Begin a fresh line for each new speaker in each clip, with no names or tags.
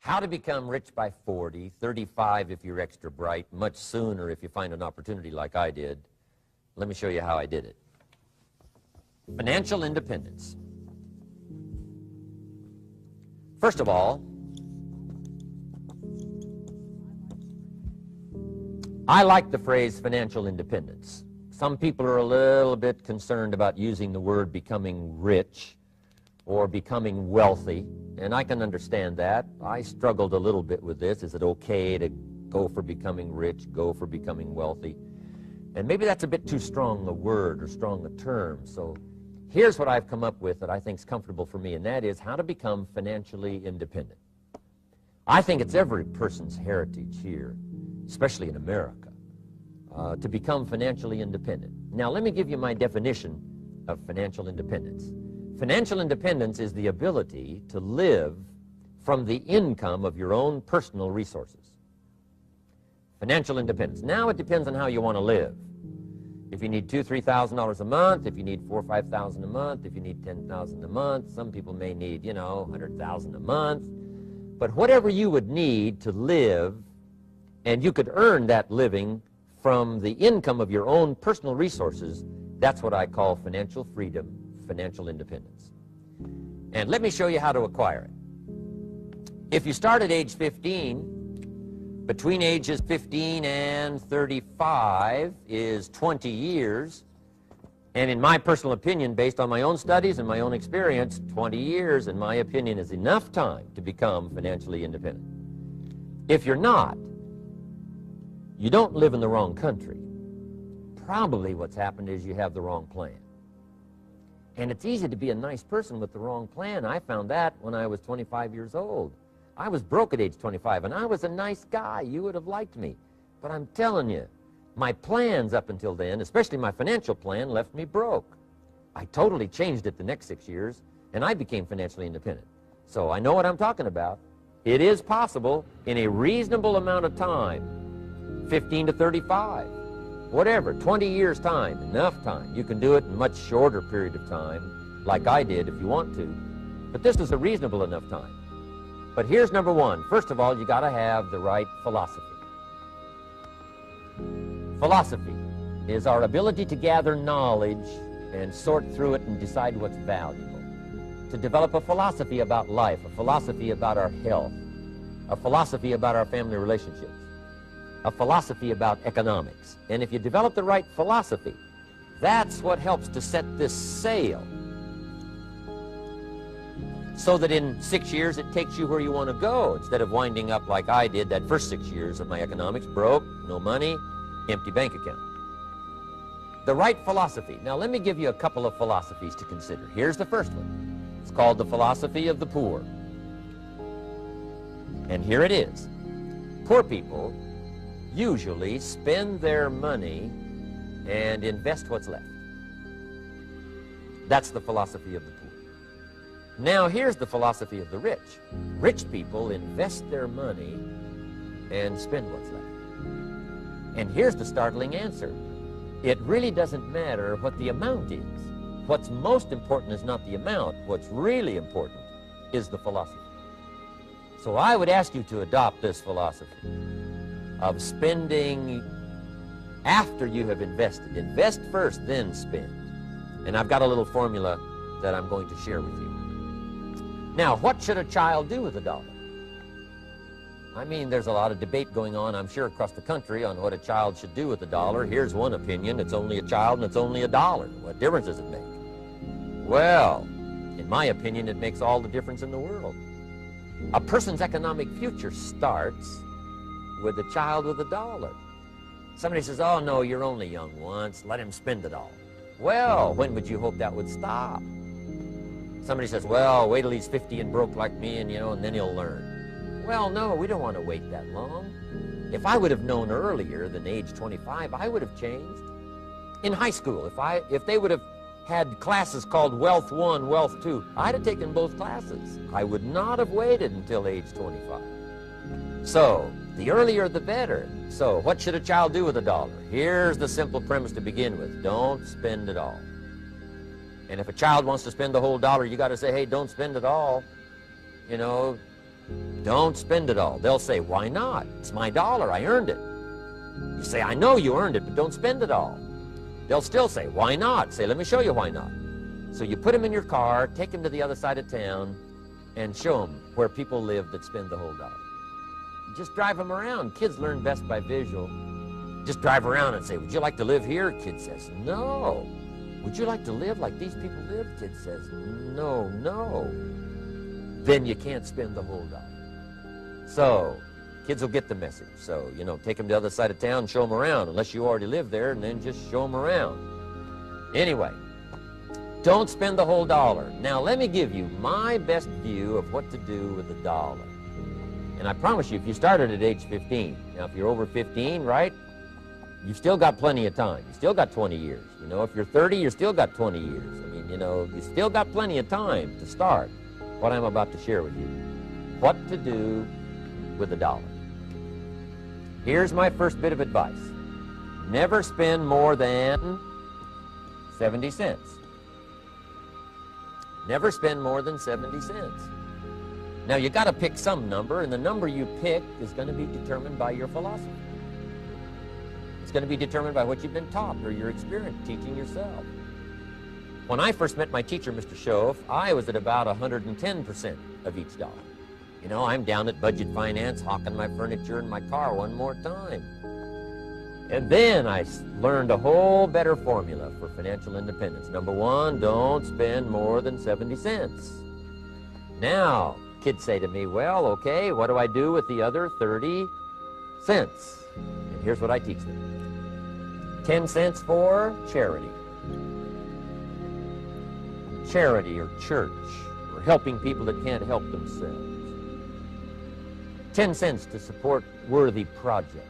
How to become rich by 40, 35 if you're extra bright, much sooner if you find an opportunity like I did. Let me show you how I did it. Financial independence. First of all, I like the phrase financial independence. Some people are a little bit concerned about using the word becoming rich or becoming wealthy, and I can understand that. I struggled a little bit with this. Is it okay to go for becoming rich, go for becoming wealthy? And maybe that's a bit too strong a word or strong a term. So here's what I've come up with that I think is comfortable for me, and that is how to become financially independent. I think it's every person's heritage here, especially in America, to become financially independent. Now, let me give you my definition of financial independence. Financial independence is the ability to live from the income of your own personal resources. Financial independence. Now, it depends on how you want to live. If you need $2,000, $3,000 a month, if you need $4,000 or $5,000 a month, if you need $10,000 a month, some people may need, $100,000 a month. But whatever you would need to live, and you could earn that living from the income of your own personal resources, that's what I call financial freedom, financial independence. And let me show you how to acquire it. If you start at age 15, between ages 15 and 35 is 20 years, and in my personal opinion, based on my own studies and my own experience, 20 years, in my opinion, is enough time to become financially independent. If you're not, you don't live in the wrong country. Probably what's happened is you have the wrong plan. And it's easy to be a nice person with the wrong plan. I found that when I was 25 years old. I was broke at age 25, and I was a nice guy. You would have liked me. But I'm telling you, my plans up until then, especially my financial plan, left me broke. I totally changed it the next 6 years, and I became financially independent. So I know what I'm talking about. It is possible in a reasonable amount of time, 15 to 35, whatever, 20 years time, enough time. You can do it in a much shorter period of time, like I did if you want to. But this is a reasonable enough time. But here's number one. First of all, you got to have the right philosophy. Philosophy is our ability to gather knowledge and sort through it and decide what's valuable. To develop a philosophy about life, a philosophy about our health, a philosophy about our family relationships, a philosophy about economics. And if you develop the right philosophy, that's what helps to set this sail so that in 6 years it takes you where you want to go, instead of winding up like I did that first 6 years of my economics, broke, no money, empty bank account. The right philosophy. Now let me give you a couple of philosophies to consider. Here's the first one. It's called the philosophy of the poor. And here it is. Poor people usually spend their money and invest what's left. That's the philosophy of the poor. Now here's the philosophy of the rich. Rich people invest their money and spend what's left. And here's the startling answer. It really doesn't matter what the amount is. What's most important is not the amount. What's really important is the philosophy. So I would ask you to adopt this philosophy of spending after you have invested. Invest first, then spend. And I've got a little formula that I'm going to share with you. Now, what should a child do with a dollar? I mean, there's a lot of debate going on, I'm sure, across the country on what a child should do with a dollar. Here's one opinion. It's only a child and it's only a dollar. What difference does it make? Well, in my opinion, it makes all the difference in the world. A person's economic future starts with a child with a dollar. Somebody says, oh, no, you're only young once. Let him spend it all. Well, when would you hope that would stop? Somebody says, well, wait till he's 50 and broke like me, and then he'll learn. Well, no, we don't want to wait that long. If I would have known earlier than age 25, I would have changed. In high school, if they would have had classes called Wealth 1, Wealth 2, I'd have taken both classes. I would not have waited until age 25. So, the earlier the better. So, what should a child do with a dollar? Here's the simple premise to begin with. Don't spend it all. And if a child wants to spend the whole dollar, you got to say, hey, don't spend it all. Don't spend it all. They'll say, why not? It's my dollar. I earned it. You say, I know you earned it, but don't spend it all. They'll still say, why not? Say, let me show you why not. So you put them in your car, take them to the other side of town, and show them where people live that spend the whole dollar. Just drive them around. Kids learn best by visual. Just drive around and say, would you like to live here? Kid says, no. Would you like to live like these people live? Kid says, no, no. Then you can't spend the whole dollar. So kids will get the message. So, you know, take them to the other side of town and show them around, unless you already live there, and then just show them around. Anyway, don't spend the whole dollar. Now, let me give you my best view of what to do with the dollar. And I promise you, if you started at age 15, now if you're over 15, right, you've still got plenty of time. You still got 20 years. You know, if you're 30, you've still got 20 years. I mean, you know, you still got plenty of time to start what I'm about to share with you. What to do with the dollar. Here's my first bit of advice. Never spend more than 70 cents. Never spend more than 70 cents. Now, you got to pick some number, and the number you pick is going to be determined by your philosophy. It's going to be determined by what you've been taught or your experience teaching yourself. When I first met my teacher, Mr. Shoaff, I was at about 110% of each dollar. You know, I'm down at Budget Finance, hawking my furniture in my car one more time. And then I learned a whole better formula for financial independence. Number one, don't spend more than 70 cents. Now, kids say to me, well, okay, what do I do with the other 30 cents? And here's what I teach them. 10 cents for charity. Charity or church, or helping people that can't help themselves. 10 cents to support worthy projects.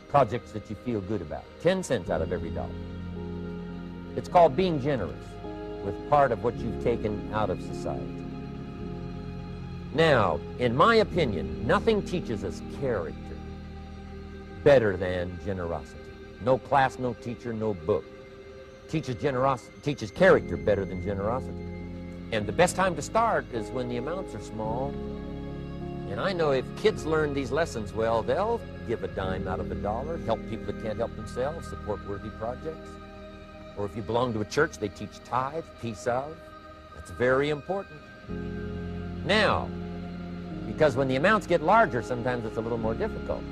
Projects that you feel good about. 10 cents out of every dollar. It's called being generous with part of what you've taken out of society. Now, in my opinion, nothing teaches us character better than generosity. No class, no teacher, no book teaches character better than generosity. And the best time to start is when the amounts are small. And I know if kids learn these lessons well, they'll give a dime out of a dollar, help people that can't help themselves, support worthy projects. Or if you belong to a church, they teach tithe, piece of. That's very important. Now, because when the amounts get larger, sometimes it's a little more difficult.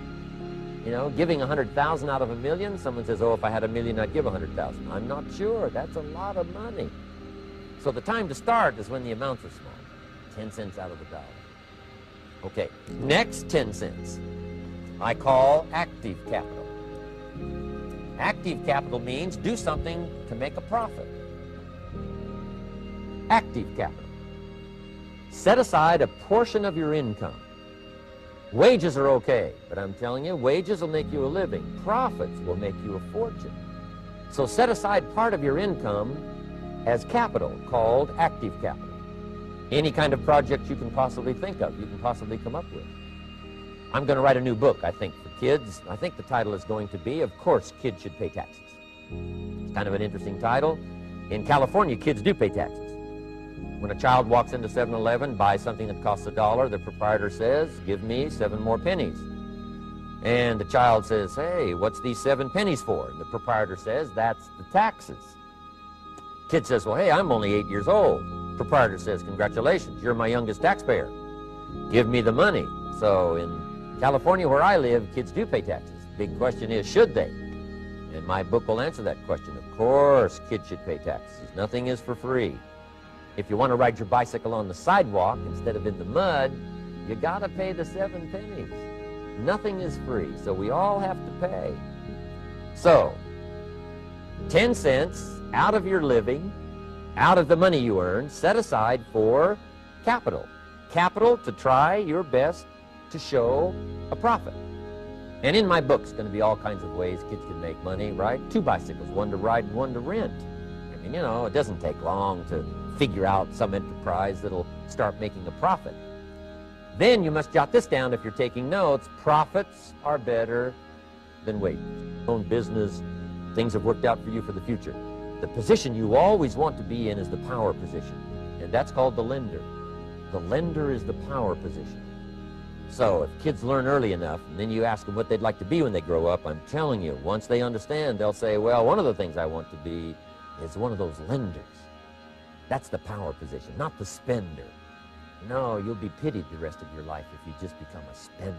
You know, giving 100,000 out of a million, someone says, oh, if I had a million, I'd give 100,000. I'm not sure. That's a lot of money. So the time to start is when the amounts are small. 10 cents out of the dollar. Okay, next 10 cents I call active capital. Active capital means do something to make a profit. Active capital. Set aside a portion of your income. Wages are okay, but I'm telling you, wages will make you a living. Profits will make you a fortune. So set aside part of your income as capital, called active capital. Any kind of project you can possibly think of, you can possibly come up with. I'm going to write a new book, I think, for kids. I think the title is going to be, Of Course Kids Should Pay Taxes. It's kind of an interesting title. In California, kids do pay taxes. When a child walks into 7-Eleven, buys something that costs $1, the proprietor says, give me 7 more pennies. And the child says, hey, what's these 7 pennies for? And the proprietor says, that's the taxes. Kid says, well, hey, I'm only 8 years old. Proprietor says, congratulations, you're my youngest taxpayer. Give me the money. So in California, where I live, kids do pay taxes. Big question is, should they? And my book will answer that question. Of course, kids should pay taxes. Nothing is for free. If you want to ride your bicycle on the sidewalk instead of in the mud, you got to pay the 7 pennies. Nothing is free, so we all have to pay. So, 10 cents out of your living, out of the money you earn, set aside for capital. Capital to try your best to show a profit. And in my book, it's going to be all kinds of ways kids can make money, right? 2 bicycles, one to ride and one to rent. I mean, you know, it doesn't take long to figure out some enterprise that'll start making a profit. Then you must jot this down if you're taking notes. Profits are better than wages. Own business, things have worked out for you for the future. The position you always want to be in is the power position, and that's called the lender. The lender is the power position. So if kids learn early enough, and then you ask them what they'd like to be when they grow up, I'm telling you, once they understand, they'll say, well, one of the things I want to be is one of those lenders. That's the power position, not the spender. No, you'll be pitied the rest of your life if you just become a spender.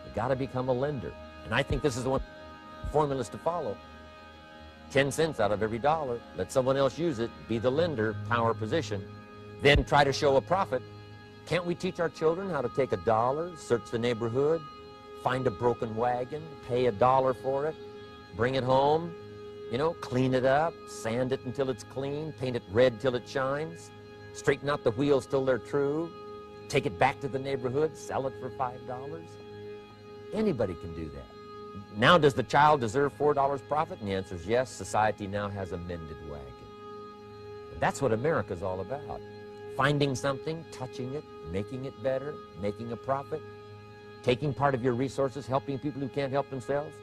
You got to become a lender. And I think this is the one formulas to follow. 10 cents out of every dollar. Let someone else use it. Be the lender, power position. Then try to show a profit. Can't we teach our children how to take $1, search the neighborhood, find a broken wagon, pay $1 for it, bring it home, you know, clean it up, sand it until it's clean, paint it red till it shines, straighten out the wheels till they're true, take it back to the neighborhood, sell it for $5? Anybody can do that. Now, does the child deserve $4 profit? And the answer is yes. Society now has a mended wagon. And that's what America's all about. Finding something, touching it, making it better, making a profit, taking part of your resources, helping people who can't help themselves.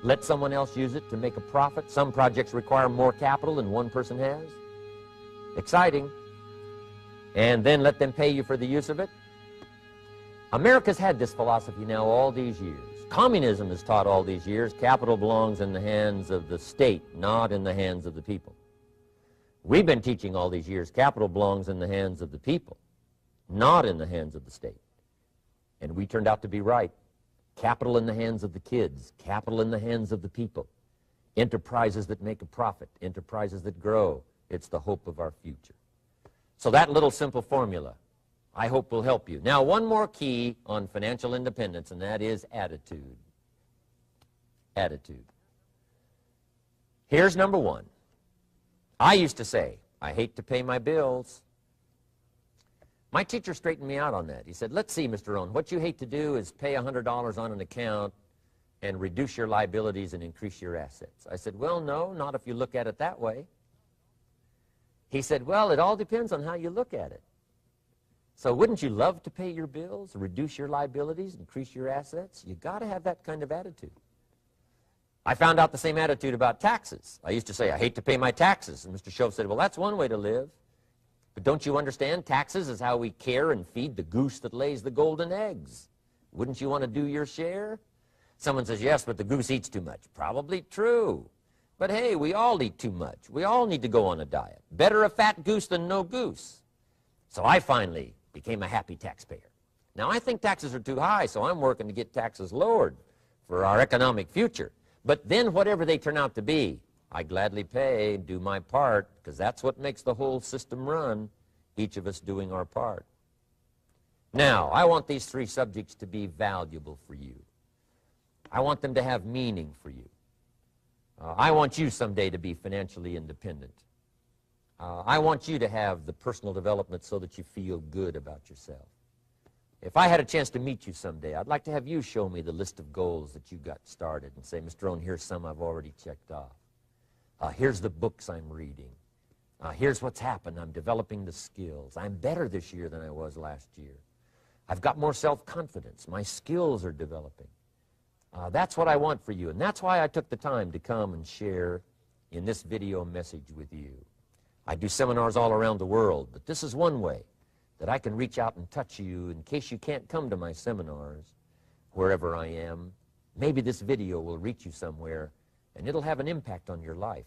Let someone else use it to make a profit. Some projects require more capital than one person has. Exciting. And then let them pay you for the use of it. America's had this philosophy now all these years. Communism has taught all these years capital belongs in the hands of the state, not in the hands of the people. We've been teaching all these years capital belongs in the hands of the people, not in the hands of the state. And we turned out to be right. Capital in the hands of the kids, capital in the hands of the people. Enterprises that make a profit, enterprises that grow. It's the hope of our future. So that little simple formula, I hope, will help you. Now, one more key on financial independence, and that is attitude. Attitude. Here's number one. I used to say, I hate to pay my bills. My teacher straightened me out on that. He said, let's see, Mr. Rohn, what you hate to do is pay $100 on an account and reduce your liabilities and increase your assets. I said, well, no, not if you look at it that way. He said, well, it all depends on how you look at it. So wouldn't you love to pay your bills, reduce your liabilities, increase your assets? You got to have that kind of attitude. I found out the same attitude about taxes. I used to say, I hate to pay my taxes. And Mr. Shoaff said, well, that's one way to live. But don't you understand? Taxes is how we care and feed the goose that lays the golden eggs. Wouldn't you want to do your share? Someone says, yes, but the goose eats too much. Probably true. But hey, we all eat too much. We all need to go on a diet. Better a fat goose than no goose. So I finally became a happy taxpayer. Now, I think taxes are too high, so I'm working to get taxes lowered for our economic future. But then whatever they turn out to be, I gladly pay, do my part, because that's what makes the whole system run, each of us doing our part. Now, I want these three subjects to be valuable for you. I want them to have meaning for you. I want you someday to be financially independent. I want you to have the personal development so that you feel good about yourself. If I had a chance to meet you someday, I'd like to have you show me the list of goals that you got started and say, Mr. Rohn, here's some I've already checked off. Here's the books I'm reading. Here's what's happened. I'm developing the skills. I'm better this year than I was last year. I've got more self-confidence. My skills are developing. That's what I want for you, and that's why I took the time to come and share in this video message with you. I do seminars all around the world, but this is one way that I can reach out and touch you in case you can't come to my seminars, wherever I am. Maybe this video will reach you somewhere, and it'll have an impact on your life.